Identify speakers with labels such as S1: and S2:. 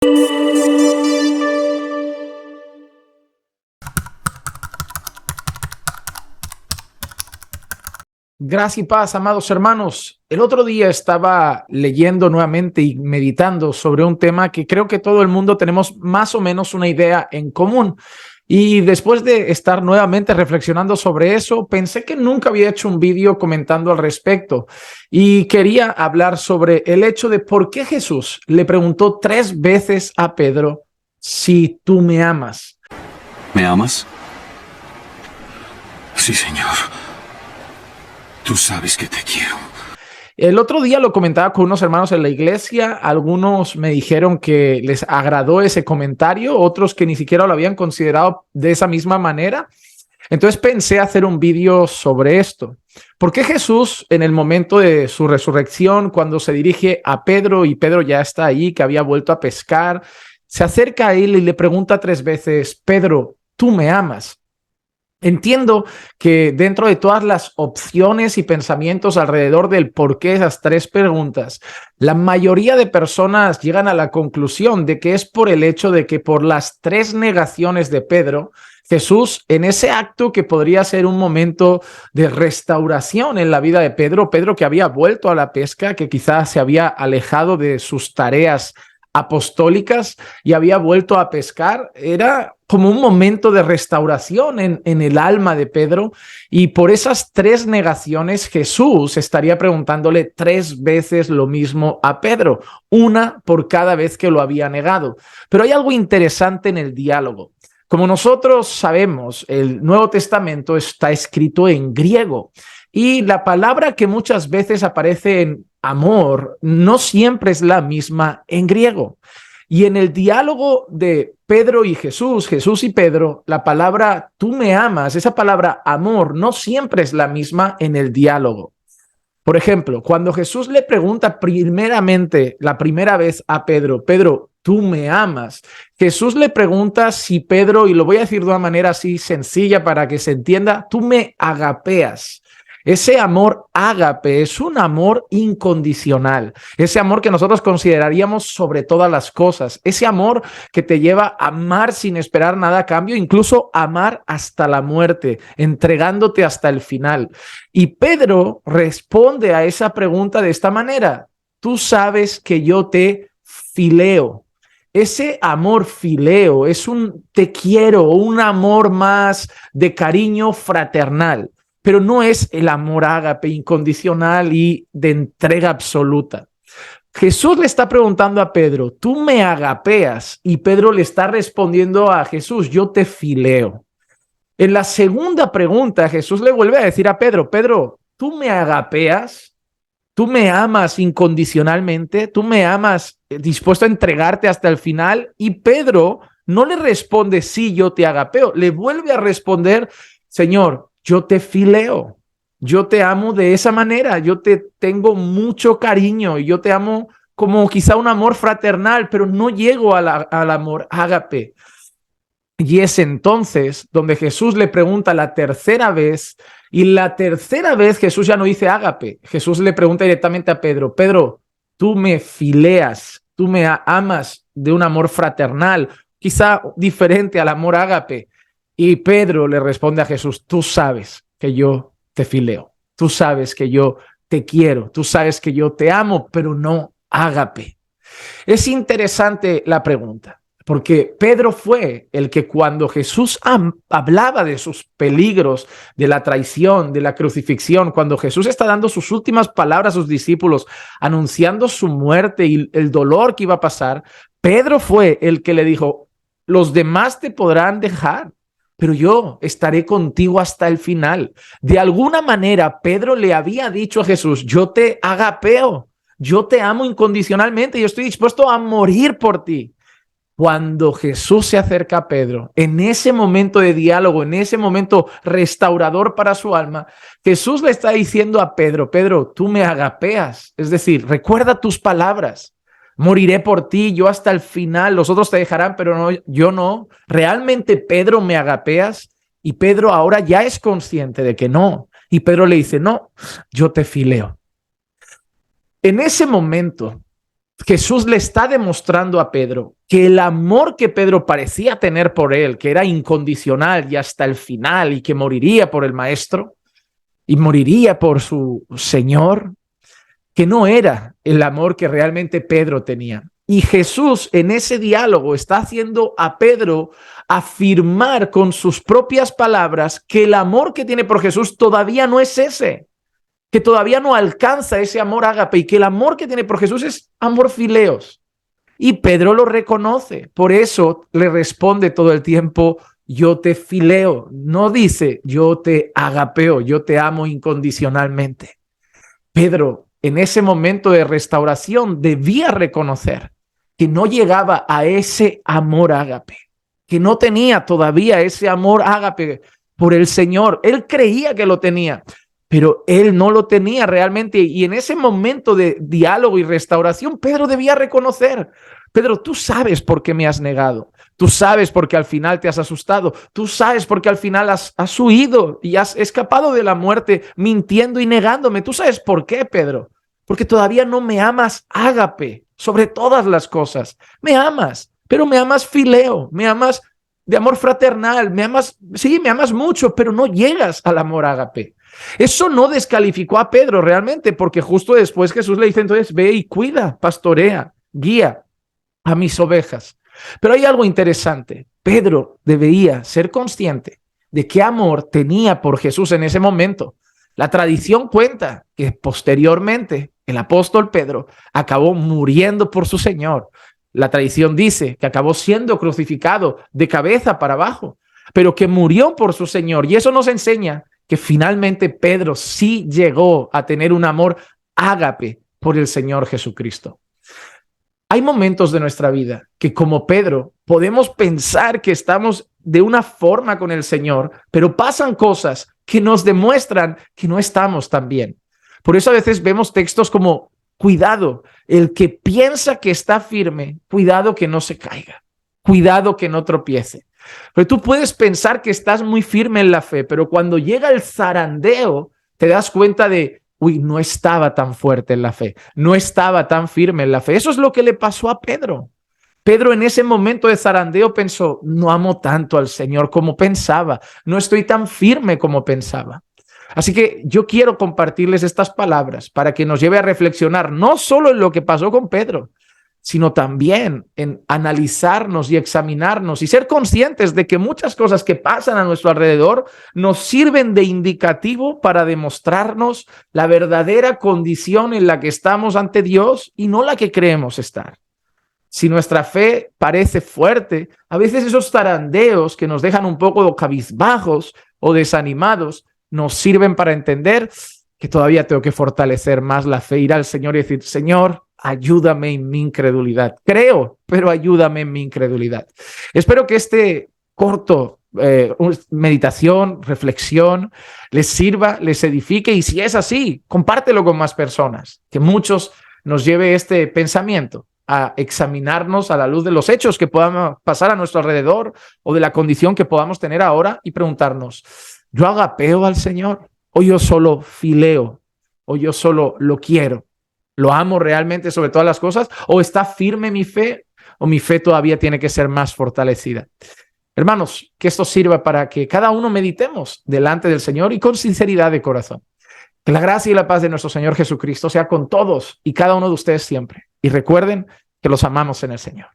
S1: Gracia y paz, amados hermanos. El otro día estaba leyendo nuevamente y meditando sobre un tema que creo que todo el mundo tenemos más o menos una idea en común. Y después de estar nuevamente reflexionando sobre eso, pensé que nunca había hecho un vídeo comentando al respecto. Y quería hablar sobre el hecho de por qué Jesús le preguntó 3 veces a Pedro, si tú me amas.
S2: ¿Me amas? Sí, Señor. Tú sabes que te quiero.
S1: El otro día lo comentaba con unos hermanos en la iglesia. Algunos me dijeron que les agradó ese comentario, otros que ni siquiera lo habían considerado de esa misma manera. Entonces pensé hacer un vídeo sobre esto. ¿Por qué Jesús, en el momento de su resurrección, cuando se dirige a Pedro y Pedro ya está ahí, que había vuelto a pescar, se acerca a él y le pregunta 3 veces, Pedro, ¿tú me amas? Entiendo que dentro de todas las opciones y pensamientos alrededor del por qué esas 3 preguntas, la mayoría de personas llegan a la conclusión de que es por el hecho de que por las 3 negaciones de Pedro, Jesús, en ese acto que podría ser un momento de restauración en la vida de Pedro, Pedro que había vuelto a la pesca, que quizás se había alejado de sus tareas apostólicas y había vuelto a pescar, era como un momento de restauración en el alma de Pedro, y por esas 3 negaciones Jesús estaría preguntándole 3 veces lo mismo a Pedro, una por cada vez que lo había negado. Pero hay algo interesante en el diálogo. Como nosotros sabemos, el Nuevo Testamento está escrito en griego, y la palabra que muchas veces aparece en amor no siempre es la misma en griego. Y en el diálogo de Pedro y Jesús, Jesús y Pedro, la palabra tú me amas, esa palabra amor, no siempre es la misma en el diálogo. Por ejemplo, cuando Jesús le pregunta primeramente, la primera vez a Pedro, Pedro, ¿tú me amas? Jesús le pregunta si Pedro, y lo voy a decir de una manera así sencilla para que se entienda, tú me agapeas. Ese amor ágape es un amor incondicional, ese amor que nosotros consideraríamos sobre todas las cosas, ese amor que te lleva a amar sin esperar nada a cambio, incluso amar hasta la muerte, entregándote hasta el final. Y Pedro responde a esa pregunta de esta manera, tú sabes que yo te fileo. Ese amor fileo es un te quiero, un amor más de cariño fraternal, pero no es el amor ágape incondicional y de entrega absoluta. Jesús le está preguntando a Pedro, tú me agapeas, y Pedro le está respondiendo a Jesús, yo te fileo. En la segunda pregunta, Jesús le vuelve a decir a Pedro, Pedro, tú me agapeas, tú me amas incondicionalmente, tú me amas dispuesto a entregarte hasta el final, y Pedro no le responde, sí, yo te agapeo, le vuelve a responder, Señor, yo te fileo, yo te amo de esa manera, yo te tengo mucho cariño y yo te amo como quizá un amor fraternal, pero no llego al amor ágape. Y es entonces donde Jesús le pregunta la tercera vez, y la tercera vez Jesús ya no dice ágape, Jesús le pregunta directamente a Pedro, Pedro, tú me fileas, tú me amas de un amor fraternal, quizá diferente al amor ágape. Y Pedro le responde a Jesús, tú sabes que yo te fileo, tú sabes que yo te quiero, tú sabes que yo te amo, pero no ágape. Es interesante la pregunta, porque Pedro fue el que cuando Jesús hablaba de sus peligros, de la traición, de la crucifixión, cuando Jesús está dando sus últimas palabras a sus discípulos, anunciando su muerte y el dolor que iba a pasar, Pedro fue el que le dijo, los demás te podrán dejar, pero yo estaré contigo hasta el final. De alguna manera, Pedro le había dicho a Jesús, yo te agapeo, yo te amo incondicionalmente, yo estoy dispuesto a morir por ti. Cuando Jesús se acerca a Pedro, en ese momento de diálogo, en ese momento restaurador para su alma, Jesús le está diciendo a Pedro, Pedro, tú me agapeas, es decir, recuerda tus palabras. Moriré por ti, yo hasta el final, los otros te dejarán, pero no, yo no. ¿Realmente, Pedro, me agapeas? Y Pedro ahora ya es consciente de que no. Y Pedro le dice, no, yo te fileo. En ese momento, Jesús le está demostrando a Pedro que el amor que Pedro parecía tener por él, que era incondicional y hasta el final, y que moriría por el maestro y moriría por su Señor, que no era el amor que realmente Pedro tenía. Y Jesús en ese diálogo está haciendo a Pedro afirmar con sus propias palabras que el amor que tiene por Jesús todavía no es ese, que todavía no alcanza ese amor ágape, y que el amor que tiene por Jesús es amor fileos. Y Pedro lo reconoce, por eso le responde todo el tiempo, yo te fileo. No dice, yo te agapeo, yo te amo incondicionalmente. Pedro, en ese momento de restauración, debía reconocer que no llegaba a ese amor ágape, que no tenía todavía ese amor ágape por el Señor. Él creía que lo tenía, pero él no lo tenía realmente. Y en ese momento de diálogo y restauración, Pedro debía reconocer, Pedro, tú sabes por qué me has negado. Tú sabes por qué al final te has asustado. Tú sabes por qué al final has huido y has escapado de la muerte mintiendo y negándome. Tú sabes por qué, Pedro. Porque todavía no me amas ágape sobre todas las cosas. Me amas, pero me amas fileo, me amas de amor fraternal, me amas, sí, me amas mucho, pero no llegas al amor ágape. Eso no descalificó a Pedro realmente, porque justo después Jesús le dice, entonces ve y cuida, pastorea, guía a mis ovejas. Pero hay algo interesante. Pedro debía ser consciente de qué amor tenía por Jesús en ese momento. La tradición cuenta que posteriormente el apóstol Pedro acabó muriendo por su Señor. La tradición dice que acabó siendo crucificado de cabeza para abajo, pero que murió por su Señor. Y eso nos enseña que finalmente Pedro sí llegó a tener un amor ágape por el Señor Jesucristo. Hay momentos de nuestra vida que, como Pedro, podemos pensar que estamos de una forma con el Señor, pero pasan cosas que nos demuestran que no estamos tan bien. Por eso a veces vemos textos como, cuidado, el que piensa que está firme, cuidado que no se caiga, cuidado que no tropiece. Pero tú puedes pensar que estás muy firme en la fe, pero cuando llega el zarandeo, te das cuenta de, uy, no estaba tan fuerte en la fe, no estaba tan firme en la fe. Eso es lo que le pasó a Pedro. Pedro en ese momento de zarandeo pensó, no amo tanto al Señor como pensaba, no estoy tan firme como pensaba. Así que yo quiero compartirles estas palabras para que nos lleve a reflexionar no solo en lo que pasó con Pedro, sino también en analizarnos y examinarnos y ser conscientes de que muchas cosas que pasan a nuestro alrededor nos sirven de indicativo para demostrarnos la verdadera condición en la que estamos ante Dios y no la que creemos estar. Si nuestra fe parece fuerte, a veces esos zarandeos que nos dejan un poco cabizbajos o desanimados nos sirven para entender que todavía tengo que fortalecer más la fe, ir al Señor y decir, Señor, ayúdame en mi incredulidad. Creo, pero ayúdame en mi incredulidad. Espero que este corto meditación, reflexión, les sirva, les edifique, y si es así, compártelo con más personas, que muchos nos lleve este pensamiento a examinarnos a la luz de los hechos que puedan pasar a nuestro alrededor o de la condición que podamos tener ahora y preguntarnos, ¿yo agapeo al Señor o yo solo fileo o yo solo lo quiero? ¿Lo amo realmente sobre todas las cosas? ¿O está firme mi fe? ¿O mi fe todavía tiene que ser más fortalecida? Hermanos, que esto sirva para que cada uno meditemos delante del Señor y con sinceridad de corazón. Que la gracia y la paz de nuestro Señor Jesucristo sea con todos y cada uno de ustedes siempre. Y recuerden que los amamos en el Señor.